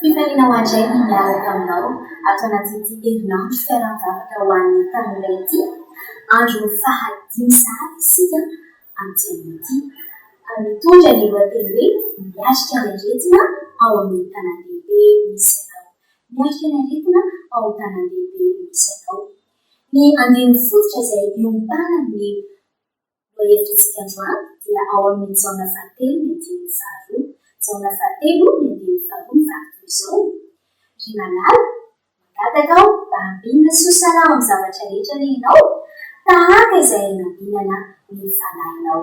Fifarina ho andray ny miaraka aminao ato anatin'ity herinandro fiaran-javatra ho an'ny tanora ity. Andro fahadimy sahady isika amin'ity amin'ity. Mitondra ny lohateny hoe miatrika ny aretina ao amin'ny tanan-dehibe misy atao. Miatrika ny aretina ao amin'ny tanan-dehibe misy atao. Ny andininy fototra izay iompana ny lohahevitritsika androany dia ao amin'ny jaona fahatelo ny andininy faharoa. Jaona fahatelo ny andininy faharoa mivarotra izao. Ry manala, mangataka aho mba ambinina sy ho salama amin'ny zavatra rehetra rehinao, tahaka izay nambinana ny fanahinao.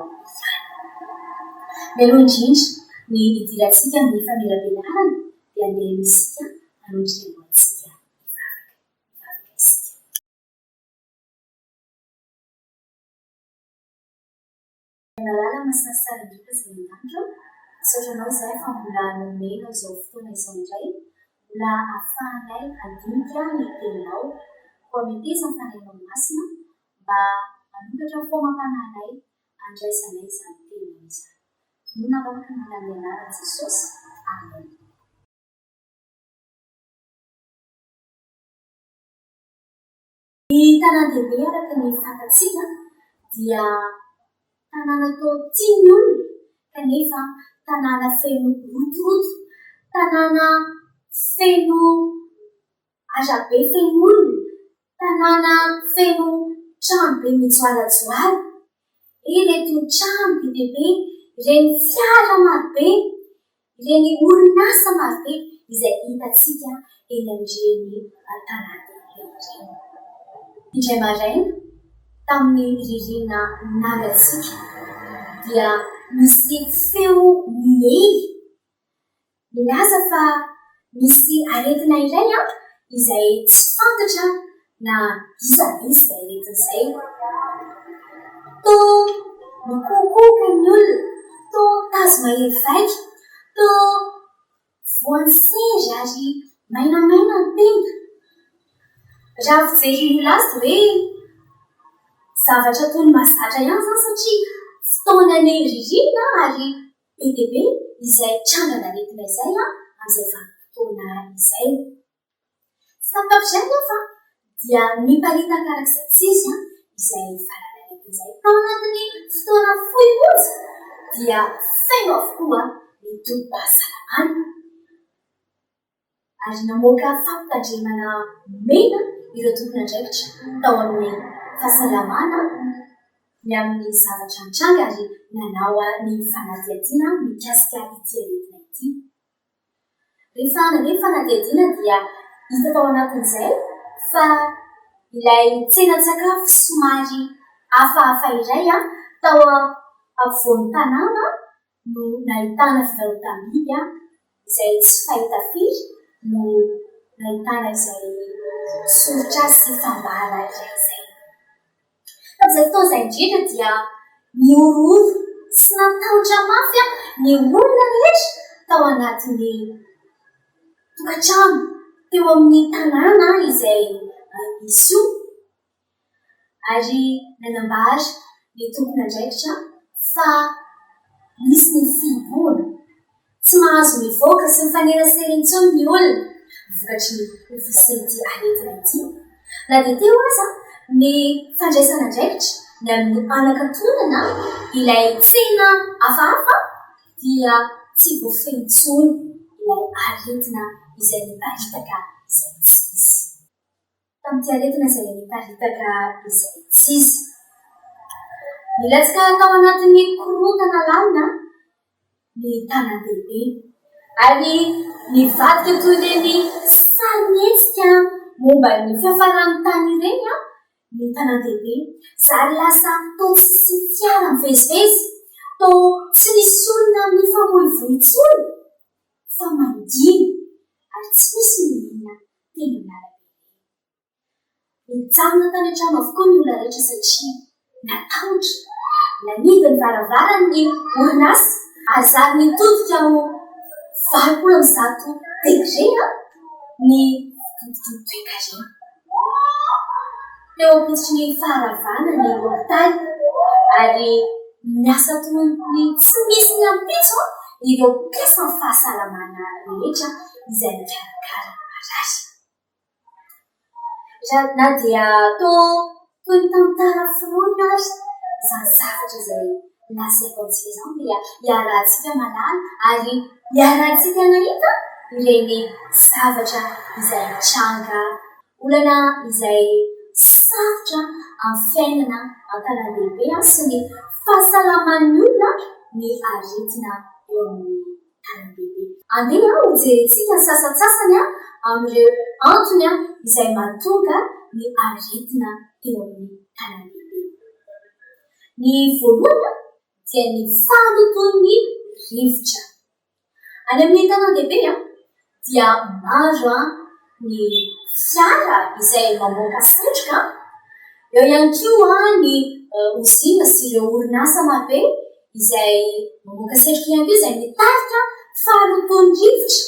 Mialoha indrindra ny idirantsika amin'ny famirabelarana dia andeha isika hanondrika lohantsika mivavaka isika. Malala masasara indrika izay andro, misaotranao izay fa mbola nomenao izao fotoana izao indray, mbola ahafahanay handinika ny teninao, koa miteza ny fanahinao masina mba manokatra fomam-panahinay handraisanay izany teninao izany. Nona afaka amin'ny anaran'i Jesosy. Amen. Ny tanan-dehibe araka ny fantatsika dia tanàna toa tian'ny olona kanefa tanàna feno rotoroto, tanàna feno arabe feno olona, tanàna feno trano be mijoalajoala. Ireto trano be dia be, ireny fiara marobe, ireny orinasa marobe izay hitantsika eny amin'ireny tanan-dehibe ireny. Indray maraina tamin'ny ririnina nangatsika dia misy feo mihely milaza fa misy aretina iray izay tsy fantatra na iza izay aretina izay. Toa mikokoka ny olona, toa tazona hely vaika, toa voan'ny sery ary mainamaina ny tenda. Raha fijery ny lazy hoe zavatra toy ny mahazatra ihany izany satria fotoanany ririnina ary be dia be izay trangana aretina izay amin'izay vanim-potoana izay. Sakafo izay nefa dia miparitaka arak'izay tsy izy izay farana aretina izay. Tao anatin'ny fotoana fohy monja dia feno avokoa ny tobim-pahasalamana. Ary namoaka fampitandremana mena ireo tompon'andraikitra tao amin'ny fahasalamana ny amin'ny zavatra mitranga ary nanao ny fanadihadiana mikasika ity aretina ity. Rehefa nandeha ny fanadihadiana dia hita tao anatin'izay fa ilay tsenan-tsakafo somary hafahafa iray tao afovoan'ny tanàna no nahitana fivarotam-biby izay tsy fahita firy no nahitana izay soritra sy fambara iray izay. Tamin'izay fotoana izay indrindra dia niororo sy natahotra mafy ny olona rehetra tao anatin'ny tokantrano teo amin'ny tanàna izay misy io. Ary nanambara ny tompon'andraikitra fa misy ny fibohana tsy mahazo mivoaka sy mifanerasera intsony ny olona vokatry ny fisian'ity aretina ity. Na dia teo aza ny fandraisan'andraikitra ny amin'ny anakantonana ilay tsena hafahafa dia tsy voafehy intsony ilay aretina izay niparitaka izay tsy izy. Tamin'ity aretina izay niparitaka izay tsy izy. Nilatsaka tao anatin'ny korontana lalina ny tanan-dehibe ary nivadika toy ireny sarimihetsika momba ny fiafaran'ny tany ireny ny tanan-dehibe. Zary lasa toa tsy misy fiara mivezivezy, toa tsy misy olona mifamoivoy intsony fa mangina ary tsy misy mihinana teny miarabe. Mijanona tany an-trano avokoa ny olona rehetra satria natahotra, nanidy ny varavaran'ny orinasa ary zary nitodika ho 20 degre ny toekarena. Teo ampototry ny faharavana ny hôpitaly ary niasa toy ny tsy misy ny ampitso ireo mpiasa ny fahasalamana rehetra izay mikarakara azy. Na dia toy ny tantara foana azy izany zavatra izay lazaiko amintsika izao dia hiarahantsika malala ary hiarahantsika nahita ireny zavatra izay tranga olana izay sarotra amin'ny fiainana an-tanan-dehibe sy ny fahasalaman'ny olona ny aretina eo amin'ny tanan-dehibe. Andeha ho jerentsika ny sasatsasany amin'ireo antony izay mahatonga ny aretina eo amin'ny tanan-dehibe. Ny voalohany dia ny fanoton'ny rivotra. Any amin'ny tanan-dehibe dia maro ny fiara izay mamoaka setroka, eo ihany koa ny usina sy ireo orinasa marobe izay mamoaka setroka ihany koa izay mitarika fanoton'ny rivotra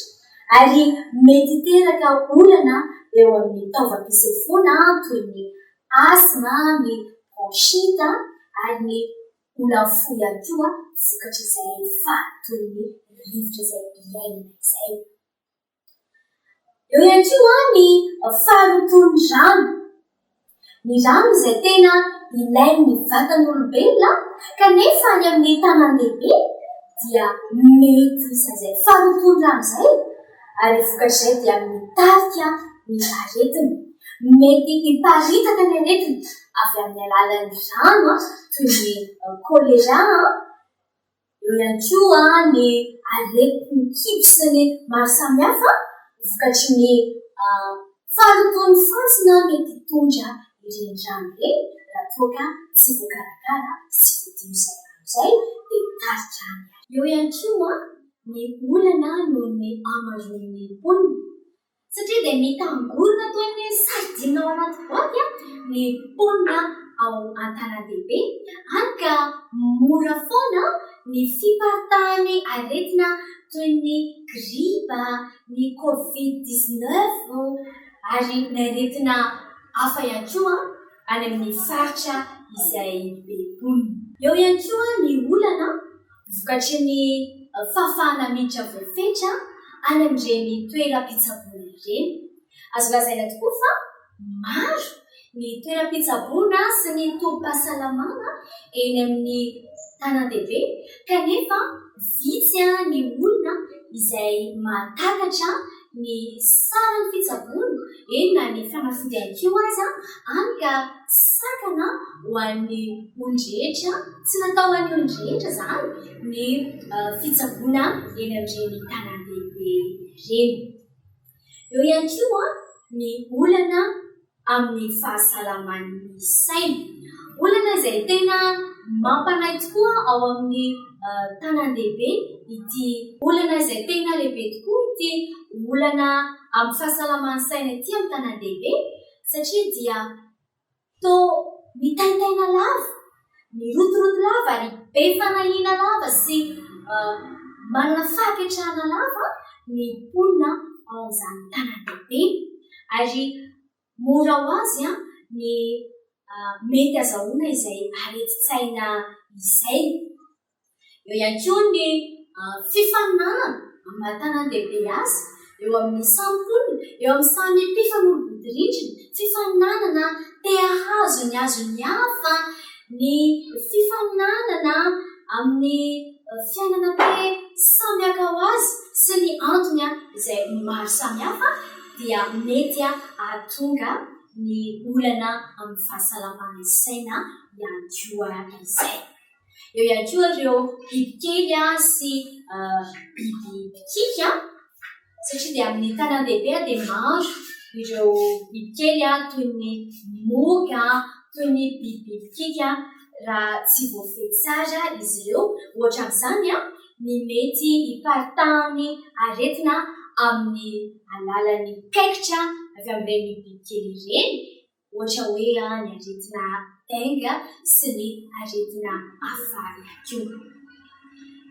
ary mety teraka olana eo amin'ny taovam-pisefoana toy ny asma, ny bronchite ary ny olam-fo ihany koa vokatra izay fanoton'ny rivotra izay ilainana izay. Eo ihany koa ny fanoton'ny rano. Ny rano izay tena ilain'ny vatan'olombelona kanefa any amin'ny tanan-dehibe dia mety izay fanoton'ny rano izay ary vokatra izay dia mitarika ny aretina. Mety hiparitaka ny aretina avy amin'ny alalan'ny rano toy ny kolera, eo ihany koa ny aretin'ny kibo sy ny maro samihafa vokatry ny fanoton'ny fantsona mety hitondra ireny rano ireny raha toa ka tsy voakarakara sy voadio izay rano izay dia mitarika any. Eo ihany koa ny olana noho ny hamaroan'ny mponina satria dia mitangorona toy ny sardina ao anaty boaty ny mponina ao an-tanan-dehibe any ka mora foana ny fiparitahan'ny aretina toy ny gripa, ny COVID-19 ary ny aretina hafa ihany koa any amin'ny faritra izay be mponina. Eo ihany koa ny olana vokatry ny fahafahana miditra voafetra any amin'ireny toeram-pitsaboana ireny. Azo lazaina tokoa fa maro ny toeram-pitsaboana sy ny tobim-pahasalamana eny amin'ny tanan-dehibe kanefa vitsy ny olona izay mahatakatra ny saran'ny fitsaboana eny na ny fanafody ihany koa aza any ka sakana ho an'ny olon-drehetra tsy natao ho an'ny olon-drehetra izany ny fitsaboana eny amin'ireny tanan-dehibe ireny. Eo ihany koa ny olana amin'ny fahasalaman'ny saina. Olana izay tena mampanahy tokoa ao amin'ny tanan-dehibe ity olana izay tena lehibe tokoa ity olana amin'ny fahasalaman'ny saina ity amin'ny tanan-dehibe satria dia toa mitaitaina lava, mirotoroto lava ary be fanahina lava sy manana fahaketrahana lava ny mponina ao amin'izany tanan-dehibe ary mora ho azy ny mety azahoana izay areti-tsaina izay. Eo ihany koa ny fifaninanana amin'ny tanan-dehibe azy eo amin'ny samy mponina, eo amin'ny samy mpifanolobodirindrina, fifaninanana te hahazo ny azony hafa, ny fifaninanana amin'ny fiainana te samiaka ho azy sy ny antony izay maro samihafa dia mety ahatonga ny olana amin'ny fahasalaman'ny saina ihany koa izay. Eo ihany koa ireo bibikely sy bibikiky satria dia amin'ny tanan-dehibe dia maro ireo bibikely toy ny moka, toy ny bibikiky raha tsy voafehy tsara izy ireo. Ohatra amin'izany ny mety hiparitahany aretina amin'ny alalan'ny kaikitra avy amin'ireny bibikely ireny, ohatra hoe ny aretina tenga sy ny aretina hafa ihany koa.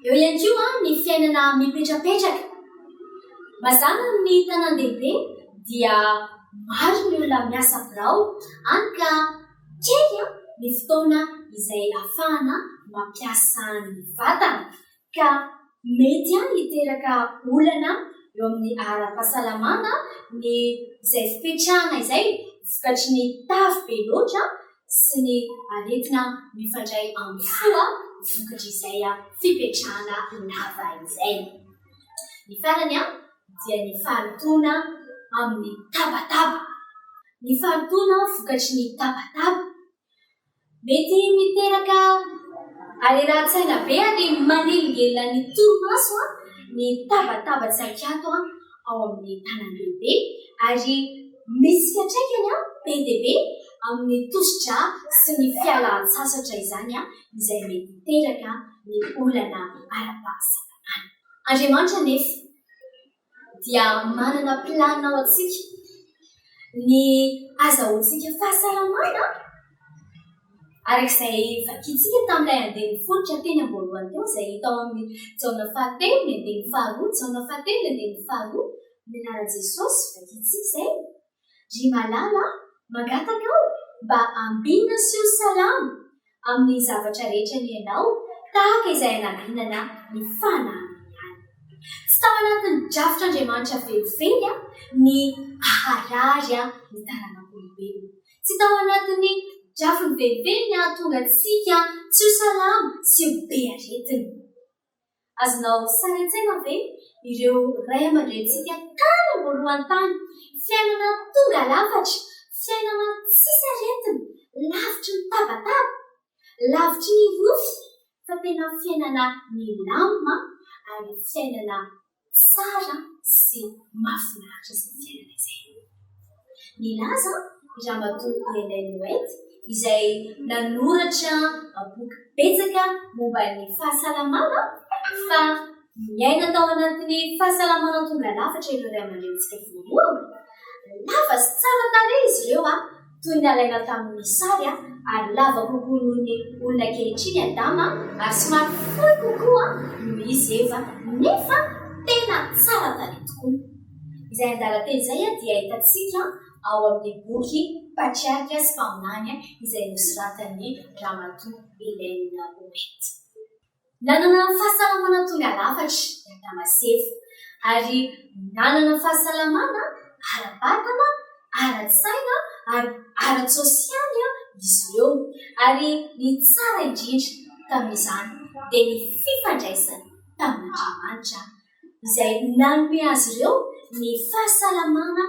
Eo ihany koa ny fiainana mipetrapetraka. Mazàna ny tanan-dehibe dia maro ny olona miasa birao any ka kely ny fotoana izay ahafahana mampiasa ny vatana ka mety hiteraka olana eo amin'ny ara-pahasalamana ny izay fipetrahana izay vokatry ny tavy be loatra sy ny aretina mifandray amin'ny foa vokatry izay fipetrahana lava izay. Ny farany dia ny faharitoana amin'ny tabataba. Ny faharitoana vokatry ny tabataba mety miteraka alera-tsaina be ary manelingelina ny toromaso ny tabataba-tsaikiato ao amin'ny tanan-dehibe ary misy fiantraikany be dia be amin'ny tosidra sy ny fialan-tsasatra izany izay mety hiteraka ny olana ara-pahasalamana. Andriamanitra nefa dia manana planina ao antsika ny azahoantsika fahasalamana arak'izay vakintsika tamin'ilay andenivohitra teny am-boalohany teo izay hita ao amin'ny jaona fahatelo ny andeny faharoa jaona fahatelo ny andeny faharoa ny anaran'i Jesosy vakintsika izay ry malala mangataka ao mba ambinina sy ho salama amin'ny zavatra rehetra ny ianao tahaka izay anambinana ny fanahiny. Tsy tao anatin'ny drafitr'Andriamanitra velively ny aharary ny taranak'olombelona. Tsy tao anatin'ny drafiny velively ny ahatonga antsika tsy ho salama sy ho be aretina. Azonao sary-an-tsaina ve ireo ray aman-drentsika tany ambolohan'ny tany, fiainana tonga lafatra, fiainana tsisy aretina, lavitry ny tabataba, lavitry ny rofy, fa tena fiainana milamina ary fiainana tsara sy mahafinaritra izay fiainana izay. Nilaza i ramatoa Ellen White izay nanoratra boky betsaka momba ny fahasalamana fa miaina tao anatin'ny fahasalamana tonga lafatra ireo ray aman-drentsika voalohany. Lava sy tsara tarehy izy ireo toy ny alaina tamin'ny sary ary lava kokoa noho ny olona ankehitriny Adama ary somary fohy kokoa noho izy Eva nefa tena tsara tarehy tokoa. Izay andalan-teny izay dia hitantsika ao amin'ny boky Patriarika sy Mpaminany izay nosoratan'ny ramatoa Ellen White. Nanana fahasalamana tonga lafatra Adama sy Eva ary nanana fahasalamana ara-batana, ara-tsaina ary ara-tsosialy izy ireo ary ny tsara indrindra tamin'izany dia ny fifandraisany tamin'Andriamanitra izay nanome azy ireo ny fahasalamana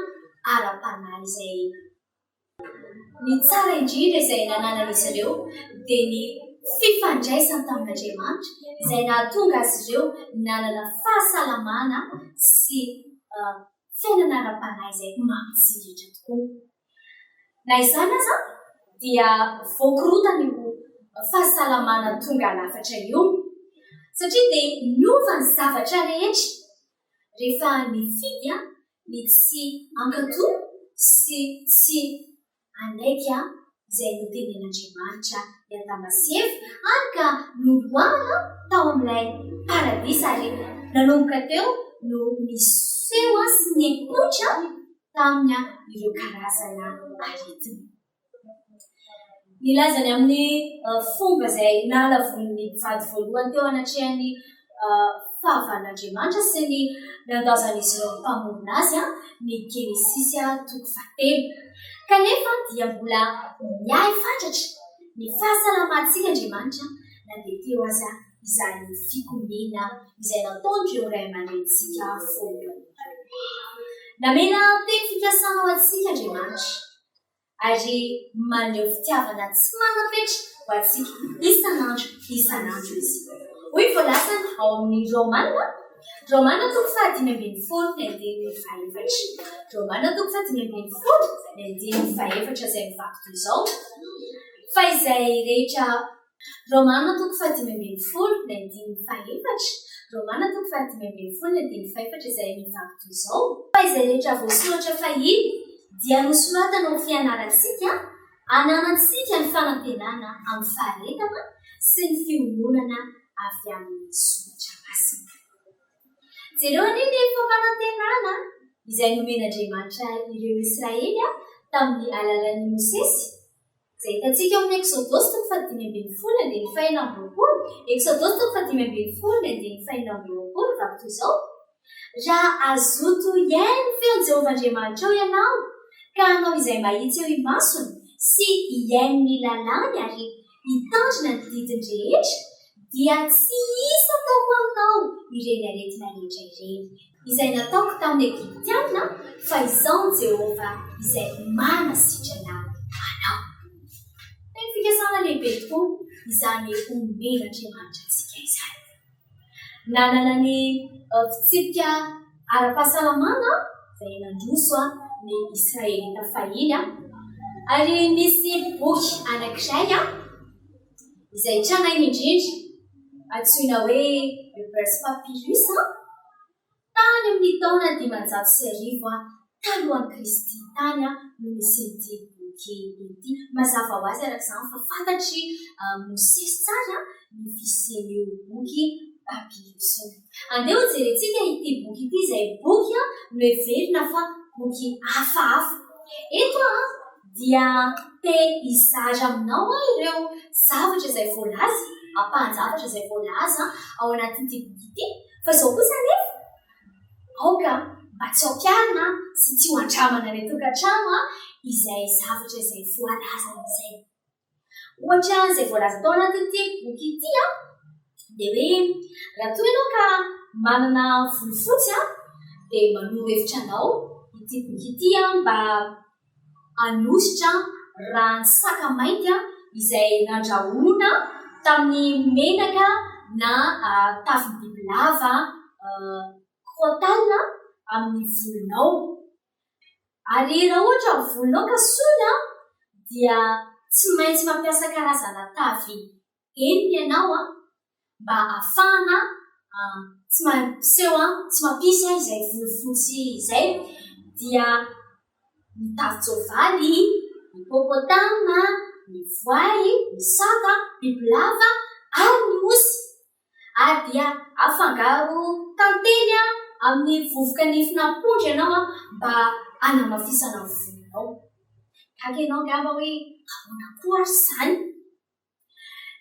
ara-panahy izay. Ny tsara indrindra izay nananan'izy ireo dia ny fifandraisany tamin'Andriamanitra izay nahatonga azy ireo nanana fahasalamana sy fiainana ara-panahy izay mampitsiritra tokoa. Na izany aza dia voakorotana io fahasalamana tonga lafatra io satria dia niova ny zavatra rehetra rehefa nifidy ny tsy ankatoa sy tsy anaiky izay notenen'Andriamanitra ny Adama sy Eva ary ka norohana tao amin'ilay paradisa ary nanomboka teo no niseho sy nipoitra tamina ireo karazana aretina. Nilazany amin'ny fomba izay nahalavon'ny mpivady voalohany teo anatrehan'ny fahavan'Andriamanitra sy ny nandazan'izy ireo mpamorona azy ny Genesisy 3:7. Kanefa dia mbola mihay fatratra ny fahasalamantsika Andriamanitra na dia teo aza izany fikomena izay nataon'ireo ray aman-drentsika voalohany. Namena teny fikasana ao antsika Andriamanitra ary maneho fitiavana tsy manapetra ho antsika isan'andro izy. Hoy voalaza ao amin'ny Romana 5:5 ny andiny fahaefatra. Romana 5:5 ny andiny fahaefatra izay mivaky toy izao. Fa izay rehetra Romana 5:5 ny andiny fahaefatra. Romana 5:5 ny andiny fahaefatra izay mivaky toy izao. Fa izay rehetra voasoratra fahiny dia nosoratana ho fianarantsika, ananantsika ny fanantenana amin'ny faharetana sy ny fiononana avy amin'ny soratra masina. Jereo aniny ny fampanantenana izay nomen'Andriamanitra ireo Israely tamin'ny alalan'i Mosesy Izay hitantsika amin'ny Exodosy toko fahadimy ambin'ny folo andiny fahaenina amby roapolo, Exodosy toko fahadimy ambin'ny folo andiny fahaenina amby roapolo vakotoy izao. Raha azoto iaino feon'i Jehovahandriamanitra ao ianao, ka hanao izay mahitsy eo imasony sy iaino ny lalàny ary hitandrina ny didiny rehetra, dia tsy isa ataoko aminao ireny aretina rehetra ireny izay nataoko tamin'ny Egiptianina, fa izao Jehova izay manasitrana anao. Tena fikasana lehibe tokoa izany omen'Andriamanitra antsika izany. Nanana ny fitsipika ara-pahasalamana izay nandroso ny Israelita fahiny, ary nisy boky anankiray izay tranainy indrindra antsoina hoe Libresse Papyrus tany amin'ny taona 510 talohan'i Kristy tany no nisy ity boky ity. Mazava ho azy arak'izany fa fantatry Mosesy tsara ny fisian'io boky Papyrus. Andeha ho jerentsika ity boky ity izay boky noheverina fa boky hafahafa. Eto dia te hizara aminao ireo zavatra izay voalaza, ampahan-javatra izay voalaza ao anatin'ity boky ity, fa izao kosa nefa aoka mba tsy ho ampiarina sy tsy ho andramana ny tokantrano izay zavatra izay voalaza izay. Ohatra izay voalaza tao anatin'ity boky ity dia hoe raha toa ianao ka manana volo fotsy dia manoro hevitra anao ity boky ity mba hanositra rano saka mainty izay nandrahoana tamin'ny menaka na tafin'ny bibilava crotale amin'ny volonao. Ary raha ohatra ny volonao ka sola dia tsy maintsy mampiasa karazana tavy enina ianao mba ahafahana tsy mampisy izay volo fotsy izay. Dia ny tavy tsoavaly, ny hippopotames, ny voay, ny saka, bibilava ary ny osy. Ary dia afangaro tantely amin'ny vovoka nifinampondra ianao mba hanamafisana ny volonao. Gaga ianao angamba hoe ahoana koa ary izany?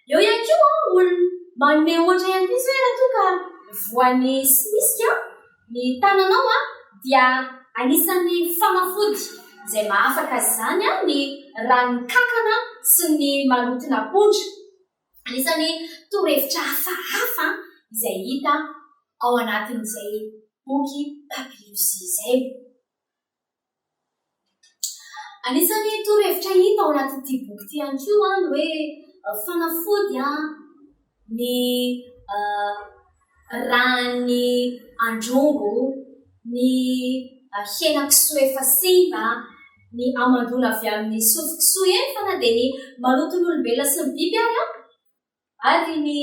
Eo ihany koa olona manome ohatra ihany koa izao raha toa ka voan'ny sinisika ny tananao dia anisan'ny fanafody izay mahafaka izany ny ranon'ny kankana sy ny malotina apondra. Anisan'ny torohevitra hafahafa izay hita ao anatin'izay boky Papyrus izay. Anisan'ny torohevitra hita ao anatin'ity boky ity ihany koa ny hoe fanafody ny ranon'ny androngo, ny henan-kisoa efa simba, ny amandona avy amin'ny sofi-kisoa eny fa na dia ny maloton'olombelona sy ny biby ary ny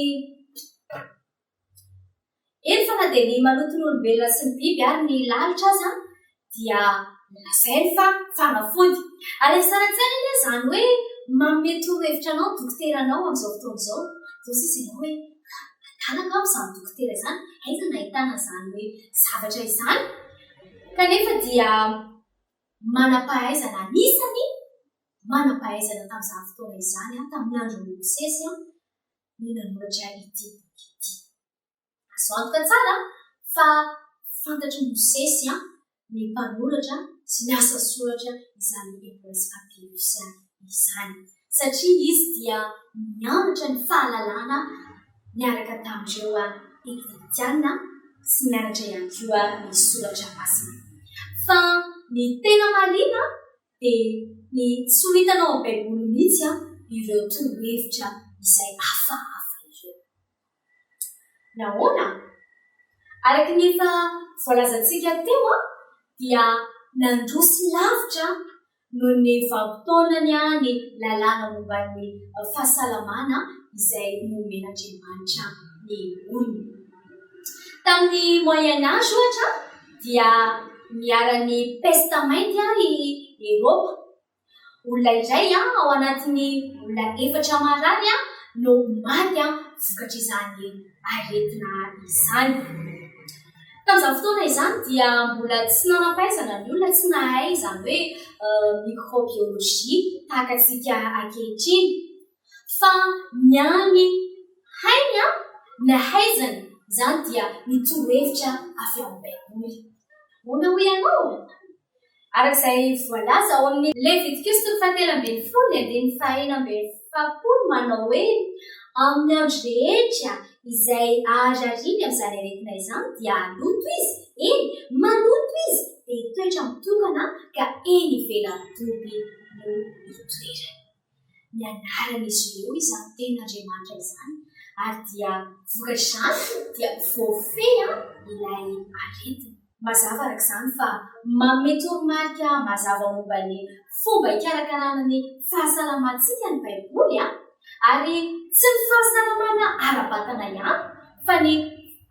eny fa na dia ny maloton'olombelona sy ny biby ary ny lalitra azy dia lazainy fa fanafody. Ary saratsaina iny izany hoe manome torohevitra anao dokoteranao amin'izao fotoana izao. Izao sisa ianao hoe adalaka amin'izany dokotera izany, aiza no ahitana izany hoe zavatra izany? Kanefa dia manam-pahaizana, anisany manam-pahaizana tamin'izany fotoana izany tamin'ny andron'i Mosesy ny nanoratra ity boky ity. Azo antoka tsara fa fantatry Mosesy ny mpanoratra sy ny asa soratra izany Libresse Papyrus izany, satria izy dia mianatra ny fahalalana miaraka tamin'ireo Egiptianina sy mianatra ihany koa ny soratra masina. Fa ny tena marina dia ny tsy ho hitanao amin'ny Baiboly mihitsy ireo torohevitra izay hafahafa ireo. Nahoana? Araka ny efa voalazantsika teo dia nandroso lavitra noho ny vanim-potoanany ny lalàna momba ny fahasalamana izay nomen'Andriamanitra ny olona. Tamin'ny Moyen Âge ohatra dia niara-ny peste mainty i Eropa. Olona iray ao anatin'ny olona 4 marary no maty vokatry izany aretina izany. Tamin'izany fotoana izany dia mbola tsy nanam-pahaizana ny olona, tsy nahay izany hoe microbiologie tahaka antsika ankehitriny. Fa ny any hainy nahaizana izany dia nitorohevitra avy amin'ny baiboly. Hoana ho ianao? Arak'izay voalaza ao amin'ny Levitikos 7:24-25 manao hoe amin'ny andro rehetra izay aharariany amin'izany aretina izany dia aloto izy, maloto izy dia toetra mitokana ka eny ivelan'ny doby no itoerany. Ny anaran'izy ireo izany tenin'Andriamanitra izany ary dia vokatr'izany dia voafehy ilay aretina. Mazava arak'izany fa manome toromarika mazava momba ny fomba hikarakarana ny fahasalamantsika ny baiboly ary tsy ny fahasalamana ara-batana ihany fa ny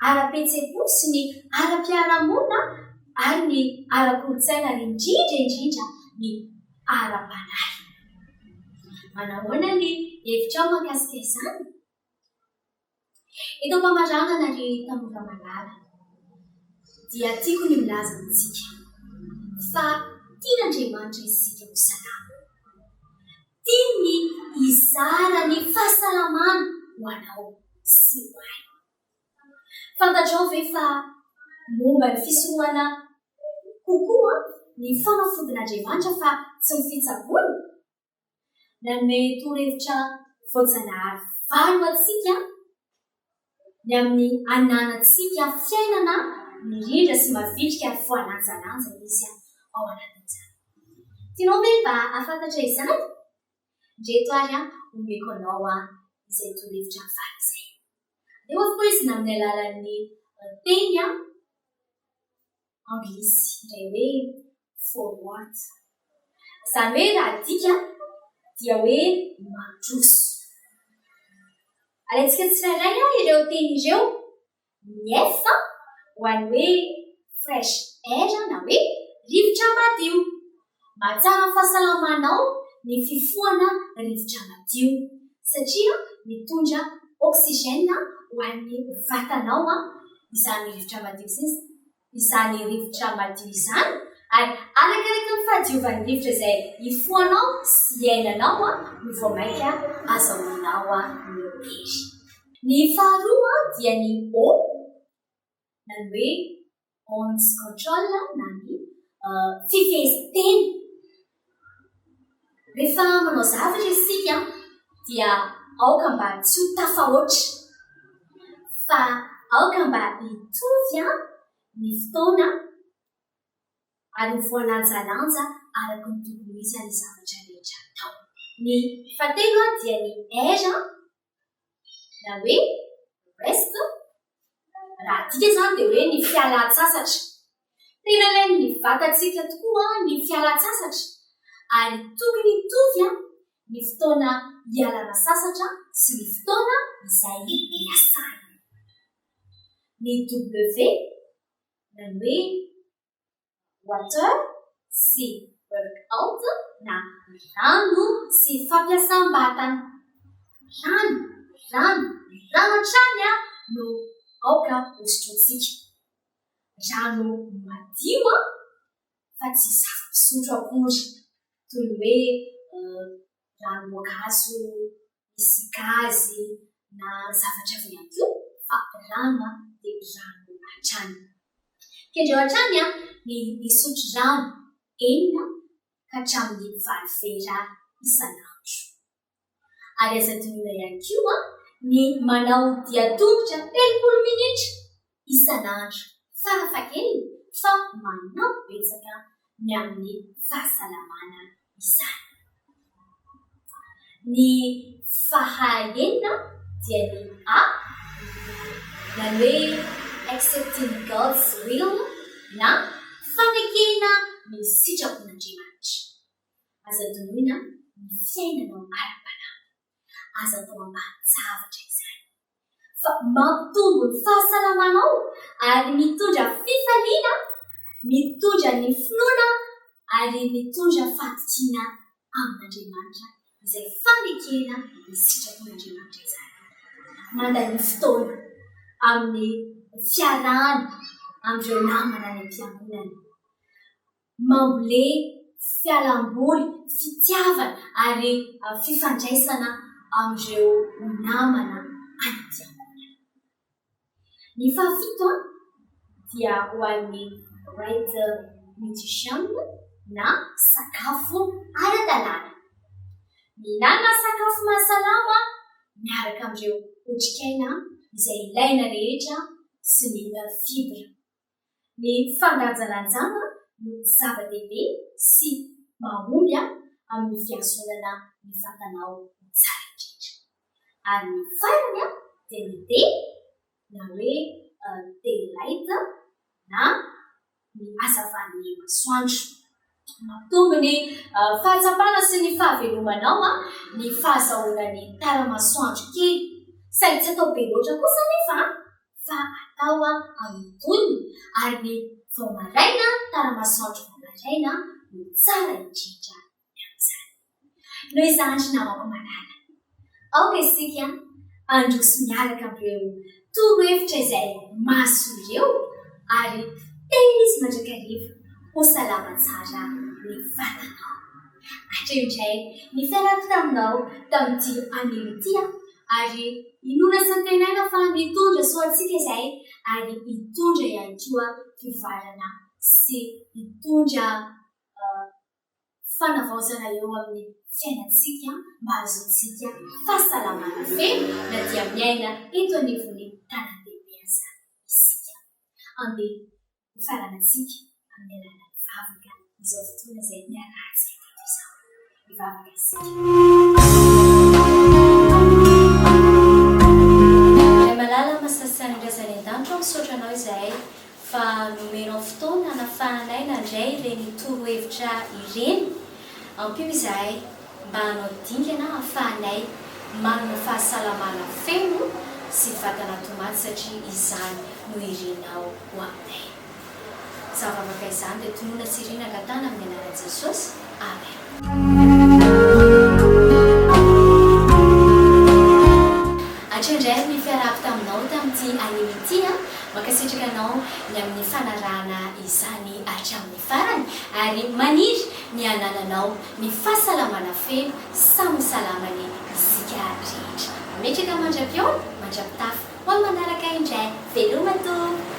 ara-pihetseham-po sy ny ara-piarahamonina ary ny ara-kolontsaina ary indrindra ny ara-panahy. Manahoana ny hevitrao mahakasika izany? Eto Mpamaranana ary Tanora Malala dia tiako ny milaza amintsika fa tian'Andriamanitra isika ho salama. Tiany izara ny fahasalamana ho anao sy ho ahy. Fantatrao ve fa momba ny fisorohana kokoa ny fanafodin'Andriamanitra fa tsy ny fitsaboana? Nanome torohevitra voajanahary valo atsika ny amin'ny ananantsika fiainana mirindra sy mavitrika ary voalanjalanja izy ao anatin'izany. Tianao ve mba afantatra izany? Ndreto ary omeko anao izay torohevitra valo izay. Eo avokoa izy na amin'ny alalan'ny teny anglisy indray hoe forward. Izany hoe raha dika dia hoe mandroso. Alaintsika tsirairay ireo teny ireo. Ny F ho an'ny hoe fresh air na hoe rivotra madio. Mahatsara ny fahasalamanao ny fifohana rivotra madio satria mitondra oxygène ho an'ny vatanao izany rivotra madio izany rivotra madio izany ary arakaraka ny fahadiovan'ny rivotra izay ifohanao sy iainanao no vao mainka azahoanao ny hery. Ny faharoa dia ny O na ny hoe on control na ny fifehezan-teny. Rehefa manao zavatra isika dia aoka mba tsy ho tafahoatra fa aoka mba hitovy ny fotoana ary ny voalanjalanja araka ny tokony misy ny zavatra rehetra atao. Ny fahatelo dia ny R na hoe rest. Raha dika izany dia hoe ny fialan-tsasatra. Tena ilain'ny vatantsika tokoa ny fialan-tsasatra ary tokony hitovy ny fotoana hialana sasatra sy ny fotoana izay hiasana. Ny W na ny hoe water sy workout na rano sy fampiasam-batana. Rano hatrany no aoka hosotrotsika. Rano madio fa tsy zava-pisotro akory toy ny hoe ranom-boankazo misy gazy na zavatra hafa ihany koa fa rano dia rano hatrany. Kendreo hatrany ny misotro rano 4 ka hatramin'ny 5 vera isan'andro. Ary aza adinoina ihany koa ny manao dia-tongotra 30 minitra isan'andro. Farafahakeliny fa manampy betsaka ny amin'ny fahasalamana izany. Ny fahaenina dia ny A na ny hoe accepting God's will na fanekena ny sitrapon'Andriamanitra. Aza adinoina ny fiainanao ara-panahy. Aza atao ambanin-javatra izany. Fa mampitombo ny fahasalamanao ary mitondra fifaliana, mitondra ny finoana ary mitondra fahatokiana amin'Andriamanitra izay fanekena ny sitrapon'Andriamanitra izany. Mandany fotoana amin'ny fiarahana amin'ireo namana ny am-piangonana. Mambolé fialamboly, fitiavana ary fifandraisana amin'ireo namana any am-piangonana. Ny fahafito dia ho an'ny right nutrition na sakafo ara-dalàna. Mihinana sakafo mahasalama miaraka amin'ireo otrikaina izay ilaina rehetra sy ny fibra. Ny fandanjalanjana no zava-dehibe sy mahomby amin'ny fiazonana ny vatanao tsara indrindra. Ary ny farany dia ny thé na hoe thé light na ny hazavan'ny masoandro. Mahatombo ny fahatsapana sy ny fahavelomanao ny fahazahoana ny tara-masoandro kely. Saingy tsy atao be loatra kosa nefa fa atao amin'ny tonony ary ny vao maraina tara-masoandro vao maraina no tsara indrindra amin'izany. Noho izany namako manala, aoka isika androso miaraka amin'ireo torohevitra izay mahasoa ireo ary tena izy mandrakariva ho salama tsara ny vatanao. Hatreindray ny fiarako taminao tamin'ity an'ity ary inona sy ny tenaina fa mitondra soantsika izay ary hitondra ihany koa fivarana sy hitondra fanavaozana eo amin'ny fiainantsika mba hahazoantsika fahasalamana feno na dia miaina eto anivon'ny tanan-dehibe izany isika. Andeha hifaranantsika amin'ny alalan'ny vavaka izao fotoana izay miarahantsika teto izao. Mivavaka isika. Misaotra anao izay fa nomenao fotoana nafahanay nandray ireny torohevitra ireny. Ampio izahay mba hanao dingana hafahanay manana fahasalamana feno sy vatana tomaty satria izany no irenao ho aminay. Zavavaka izany dia tonoina sy irena angatana amin'ny anaran'i Jesosy. Amen. Hatreindray ny fiarahako taminao tamin'ity an'ity makasitraka anao ny amin'ny fanarahana izany hatramin'ny farany ary maniry ny hanananao ny fahasalamana feno samy salamany isika rehetra. Metraka mandra-piona, mandra-pitafy ho manaraka indray. Veloma tompoko.